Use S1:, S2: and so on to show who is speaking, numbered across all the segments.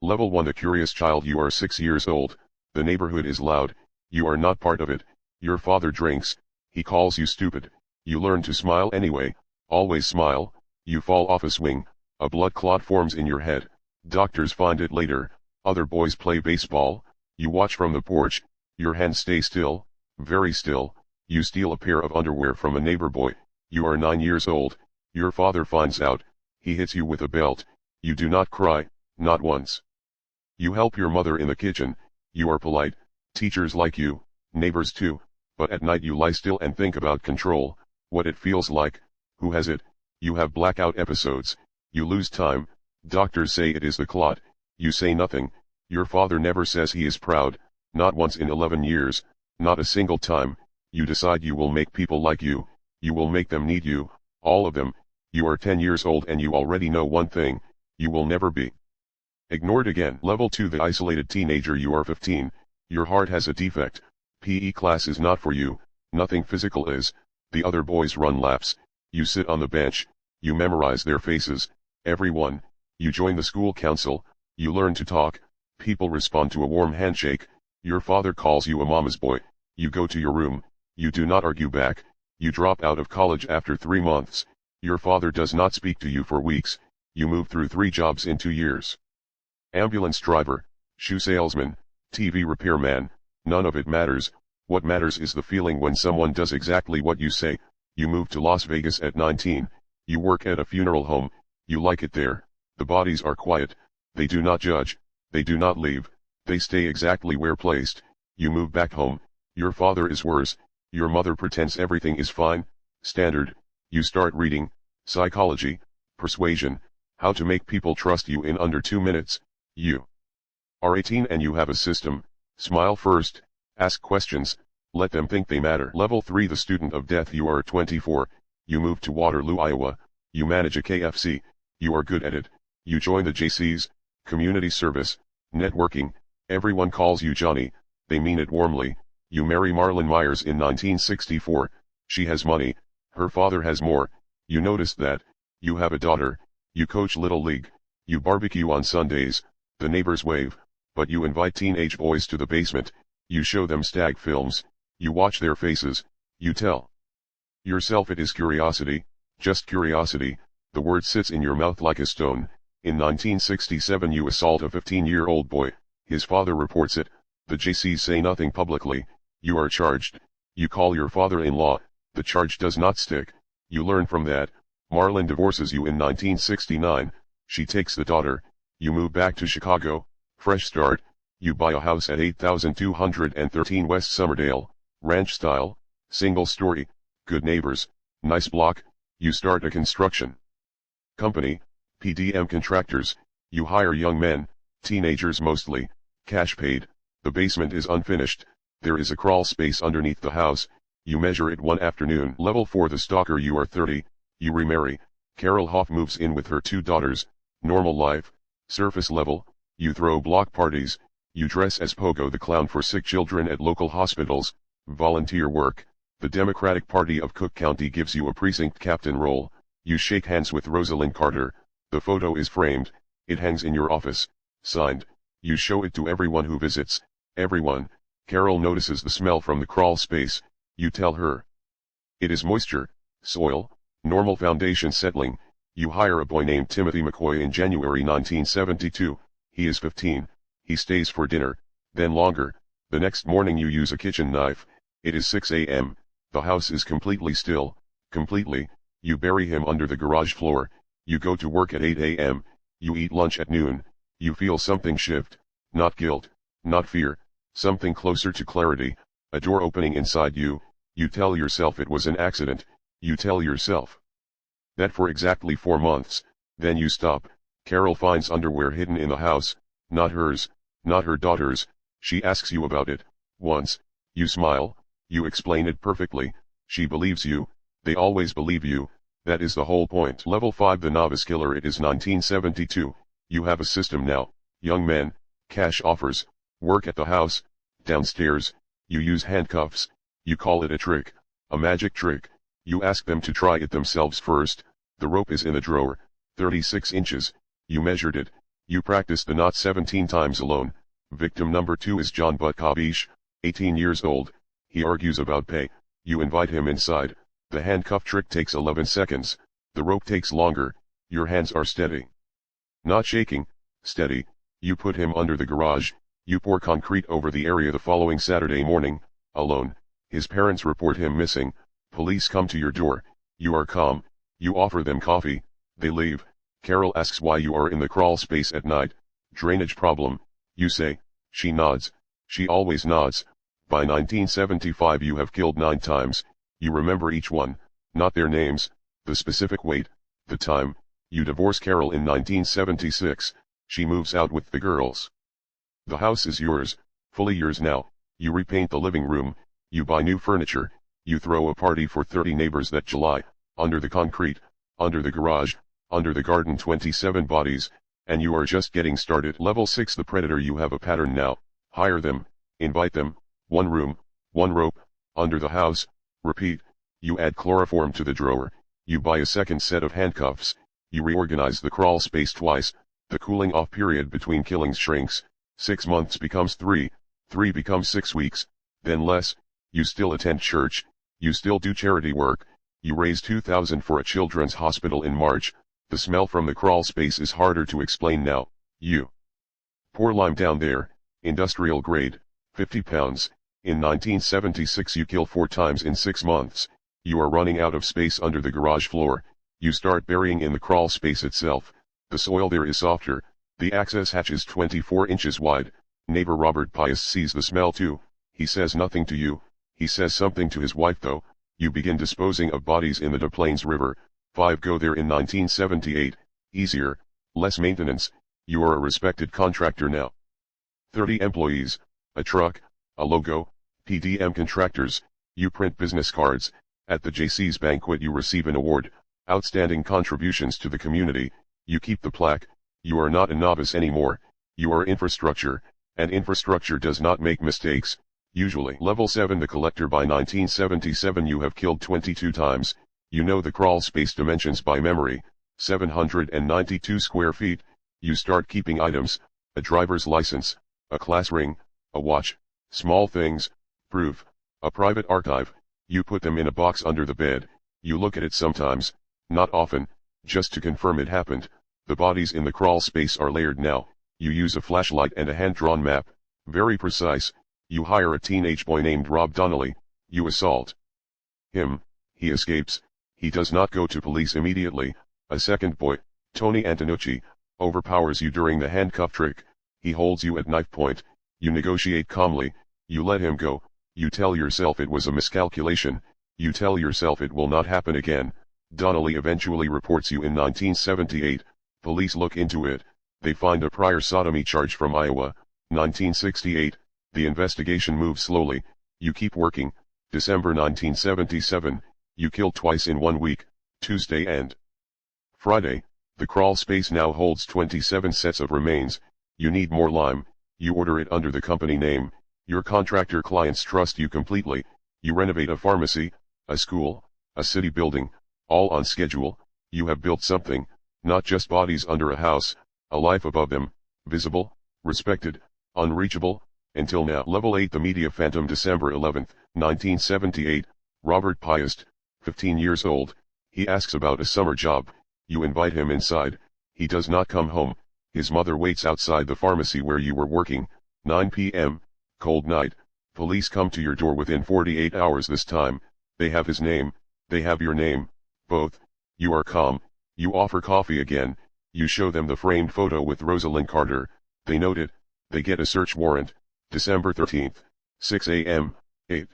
S1: Level 1 A curious child. You are 6 years old. The neighborhood is loud. You are not part of it. Your father drinks. He calls you stupid. You learn to smile anyway. Always smile. You fall off a swing. A blood clot forms in your head. Doctors find it later. Other boys play baseball. You watch from the porch. Your hands stay still. Very still. You steal a pair of underwear from a neighbor boy. You are 9 years old. Your father finds out. He hits you with a belt. You do not cry, not once. You help your mother in the kitchen. You are polite. Teachers like you. Neighbors too. But at night you lie still and think about control. What it feels like. Who has it? You have blackout episodes. You lose time. Doctors say it is the clot. You say nothing. Your father never says he is proud. Not once in 11 years. Not a single time. You decide you will make people like you. You will make them need you. All of them. You are 10 years old and you already know one thing. You will never be ignored again. Level 2 The isolated teenager. You are 15. Your heart has a defect. PE class is not for you. Nothing physical is. The other boys run laps. You sit on the bench. You memorize their faces. Everyone. You join the school council. You learn to talk. People respond to a warm handshake. Your father calls you a mama's boy. You go to your room. You do not argue back. You drop out of college after 3 months. Your father does not speak to you for weeks. You move through 3 jobs in 2 years. Ambulance driver, shoe salesman, TV repairman, none of it matters. What matters is the feeling when someone does exactly what you say. You move to Las Vegas at 19. You work at a funeral home. You like it there. The bodies are quiet. They do not judge. They do not leave. They stay exactly where placed. You move back home. Your father is worse. Your mother pretends everything is fine. Standard. You start reading. Psychology. Persuasion. How to make people trust you in under 2 minutes. You are 18 and you have a system. Smile first. Ask questions. Let them think they matter. Level 3 The student of death. You are 24. You move to Waterloo, Iowa. You manage a KFC. You are good at it. You join the JCs. Community service. Networking. Everyone calls you Johnny. They mean it warmly. You marry Marlon Myers in 1964. She has money. Her father has more. You noticed that. You have a daughter. You coach Little League. You barbecue on Sundays. The neighbors wave. But you invite teenage boys to the basement. You show them stag films. You watch their faces. You tell yourself it is curiosity. Just curiosity. The word sits in your mouth like a stone. In 1967 you assault a 15-year-old boy. His father reports it. The JCs say nothing publicly. You are charged. You call your father-in-law. The charge does not stick. You learn from that. Marlon divorces you in 1969. She takes the daughter. You move back to Chicago. Fresh start. You buy a house at 8213 West Summerdale. Ranch style. Single story. Good neighbors. Nice block. You start a construction company. PDM contractors. You hire young men. Teenagers mostly. Cash paid. The basement is unfinished. There is a crawl space underneath the house. You measure it one afternoon. Level 4 The stalker. You are 30. You remarry. Carol Hoff moves in with her 2 daughters. Normal life. Surface level. You throw block parties. You dress as Pogo the Clown for sick children at local hospitals. Volunteer work. The Democratic Party of Cook County gives you a precinct captain role. You shake hands with Rosalind Carter. The photo is framed. It hangs in your office. Signed. You show it to everyone who visits. Everyone. Carol notices the smell from the crawl space. You tell her. It is moisture. Soil. Normal foundation settling. You hire a boy named Timothy McCoy in January 1972. He is 15. He stays for dinner. Then longer. The next morning you use a kitchen knife. It is 6 a.m. The house is completely still. Completely. You bury him under the garage floor. You go to work at 8 a.m. You eat lunch at noon. You feel something shift. Not guilt. Not fear. Something closer to clarity. A door opening inside you. You tell yourself it was an accident. You tell yourself that for exactly 4 months. Then you stop. Carol finds underwear hidden in the house. Not hers. Not her daughter's. She asks you about it. Once. You smile. You explain it perfectly. She believes you. They always believe you. That is the whole point. Level 5 The novice killer. It is 1972. You have a system now. Young men. Cash offers. Work at the house. Downstairs. You use handcuffs. You call it a trick. A magic trick. You ask them to try it themselves first. The rope is in the drawer. 36 inches. You measured it. You practice the knot 17 times alone. Victim number 2 is John Wayne 18 years old. He argues about pay. You invite him inside. The handcuff trick takes 11 seconds. The rope takes longer. Your hands are steady. Not shaking, steady. You put him under the garage. You pour concrete over the area the following Saturday morning, alone. His parents report him missing. Police come to your door. You are calm. You offer them coffee. They leave. Carol asks why you are in the crawl space at night. Drainage problem. You say. She nods. She always nods. By 1975 you have killed 9 times. You remember each one. Not their names. The specific weight. The time. You divorce Carol in 1976. She moves out with the girls. The house is yours. Fully yours now. You repaint the living room. You buy new furniture. You throw a party for 30 neighbors that July. Under the concrete. Under the garage. Under the garden 27 bodies. And you are just getting started. Level 6 The Predator. You have a pattern now. Hire them. Invite them. 1 room. 1 rope. Under the house. Repeat. You add chloroform to the drawer. You buy a second set of handcuffs. You reorganize the crawl space twice. The cooling off period between killings shrinks. 6 months becomes 3. 3 becomes 6 weeks. Then less. You still attend church. You still do charity work. You raise $2,000 for a children's hospital in March. The smell from the crawl space is harder to explain now. You pour lime down there. Industrial grade. 50 pounds. In 1976 you kill 4 times in 6 months. You are running out of space under the garage floor. You start burying in the crawl space itself. The soil there is softer. The access hatch is 24 inches wide. Neighbor Robert Pius sees the smell too. He says nothing to you. He says something to his wife though. You begin disposing of bodies in the Des Plaines River. 5 go there in 1978. Easier. Less maintenance. You are a respected contractor now. 30 employees. A truck. A logo. PDM contractors. You print business cards. At the JC's banquet you receive an award. Outstanding contributions to the community. You keep the plaque. You are not a novice anymore. You are infrastructure. And infrastructure does not make mistakes. Usually. Level 7 The Collector. By 1977 you have killed 22 times. You know the crawl space dimensions by memory. 792 square feet. You start keeping items. A driver's license. A class ring. A watch. Small things. Proof. A private archive. You put them in a box under the bed. You look at it sometimes. Not often. Just to confirm it happened. The bodies in the crawl space are layered now. You use a flashlight and a hand-drawn map. Very precise. You hire a teenage boy named Rob Donnelly. You assault him. He escapes. He does not go to police immediately. A second boy, Tony Antonucci, overpowers you during the handcuff trick. He holds you at knife point. You negotiate calmly. You let him go. You tell yourself it was a miscalculation. You tell yourself it will not happen again. Donnelly eventually reports you in 1978. Police look into it. They find a prior sodomy charge from Iowa. 1968. The investigation moves slowly. You keep working. December 1977. You kill twice in 1 week, Tuesday and Friday. The crawl space now holds 27 sets of remains. You need more lime. You order it under the company name. Your contractor clients trust you completely. You renovate a pharmacy, a school, a city building, all on schedule. You have built something, not just bodies under a house, a life above them, visible, respected, unreachable, until now. Level 8 The Media Phantom. December 11, 1978, Robert Pius, 15 years old. He asks about a summer job. You invite him inside. He does not come home. His mother waits outside the pharmacy where you were working. 9 p.m. Cold night. Police come to your door within 48 hours this time. They have his name. They have your name. Both. You are calm. You offer coffee again. You show them the framed photo with Rosalind Carter. They note it. They get a search warrant. December 13th. 6 a.m. 8.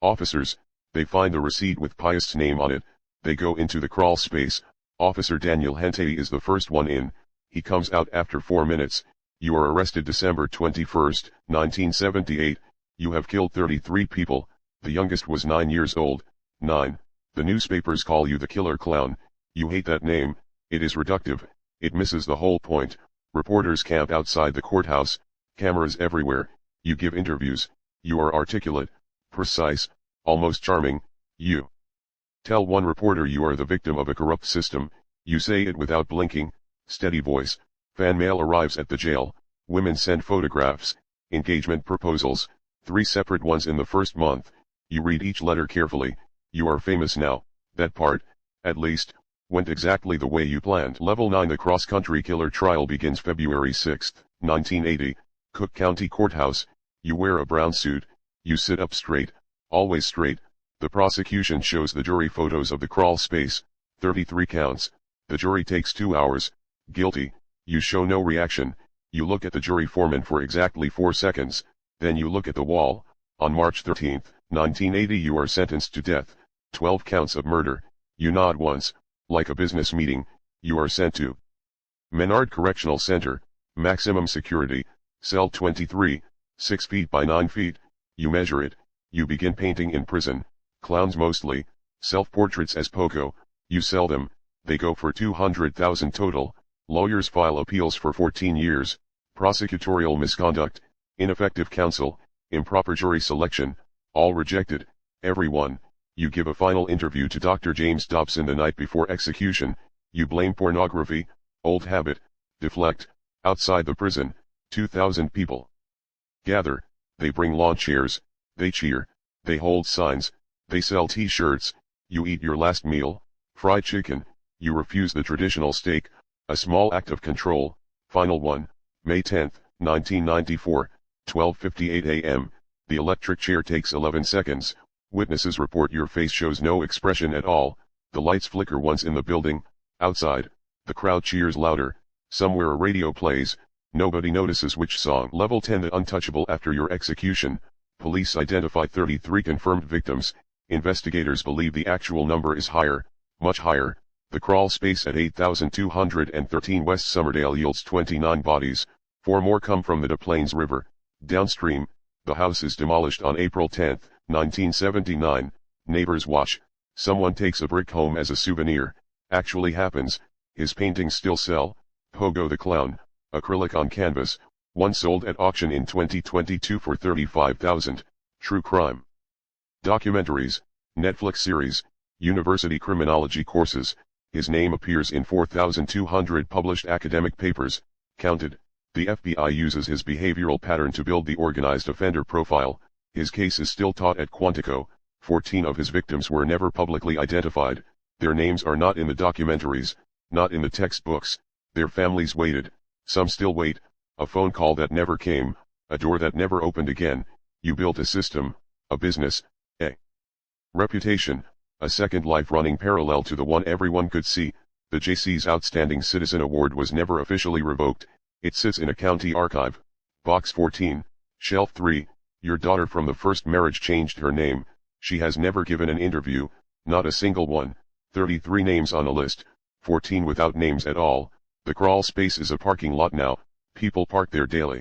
S1: Officers. They find the receipt with Pius' name on it. They go into the crawl space. Officer Daniel Hente is the first one in. He comes out after 4 minutes. You are arrested December 21st, 1978. You have killed 33 people. The youngest was 9 years old. 9. The newspapers call you the killer clown. You hate that name. It is reductive. It misses the whole point. Reporters camp outside the courthouse. Cameras everywhere. You give interviews. You are articulate, precise, almost charming. You tell one reporter you are the victim of a corrupt system. You say it without blinking. Steady voice. Fan mail arrives at the jail, women send photographs, engagement proposals, 3 separate ones in the first month, you read each letter carefully, you are famous now, that part, at least, went exactly the way you planned. Level 9 The cross-country killer trial begins February 6, 1980, Cook County Courthouse, you wear a brown suit, you sit up straight, always straight, the prosecution shows the jury photos of the crawl space, 33 counts, the jury takes 2 hours, guilty, you show no reaction, you look at the jury foreman for exactly 4 seconds, then you look at the wall. On March 13, 1980 you are sentenced to death, 12 counts of murder, you nod once, like a business meeting, you are sent to Menard Correctional Center, maximum security, cell 23, 6 feet by 9 feet, you measure it, you begin painting in prison, clowns mostly, self-portraits as Pogo, you sell them, they go for $200,000 total, lawyers file appeals for 14 years, prosecutorial misconduct, ineffective counsel, improper jury selection, all rejected, everyone, you give a final interview to Dr. James Dobson the night before execution, you blame pornography, old habit, deflect, outside the prison, 2,000 people gather, they bring lawn chairs, they cheer, they hold signs, they sell t-shirts, you eat your last meal, fried chicken, you refuse the traditional steak, a small act of control, final one, May 10, 1994, 12:58 a.m., the electric chair takes 11 seconds, witnesses report your face shows no expression at all, the lights flicker once in the building, outside, the crowd cheers louder, somewhere a radio plays, nobody notices which song. Level 10 The untouchable After your execution, police identify 33 confirmed victims, investigators believe the actual number is higher, much higher, the crawl space at 8,213 West Summerdale yields 29 bodies, 4 more come from the Des Plaines River, downstream, the house is demolished on April 10, 1979, neighbors watch, someone takes a brick home as a souvenir, actually happens, his paintings still sell, Pogo the Clown, acrylic on canvas, one sold at auction in 2022 for $35,000, true crime. Documentaries, Netflix series, university criminology courses, his name appears in 4,200 published academic papers, counted, the FBI uses his behavioral pattern to build the organized offender profile, his case is still taught at Quantico, 14 of his victims were never publicly identified, their names are not in the documentaries, not in the textbooks, their families waited, some still wait, a phone call that never came, a door that never opened again, you built a system, a business, a reputation, a second life running parallel to the one everyone could see, the JC's Outstanding Citizen Award was never officially revoked, it sits in a county archive, Box 14, Shelf 3, your daughter from the first marriage changed her name, she has never given an interview, not a single one, 33 names on a list, 14 without names at all, the crawl space is a parking lot now, people park there daily.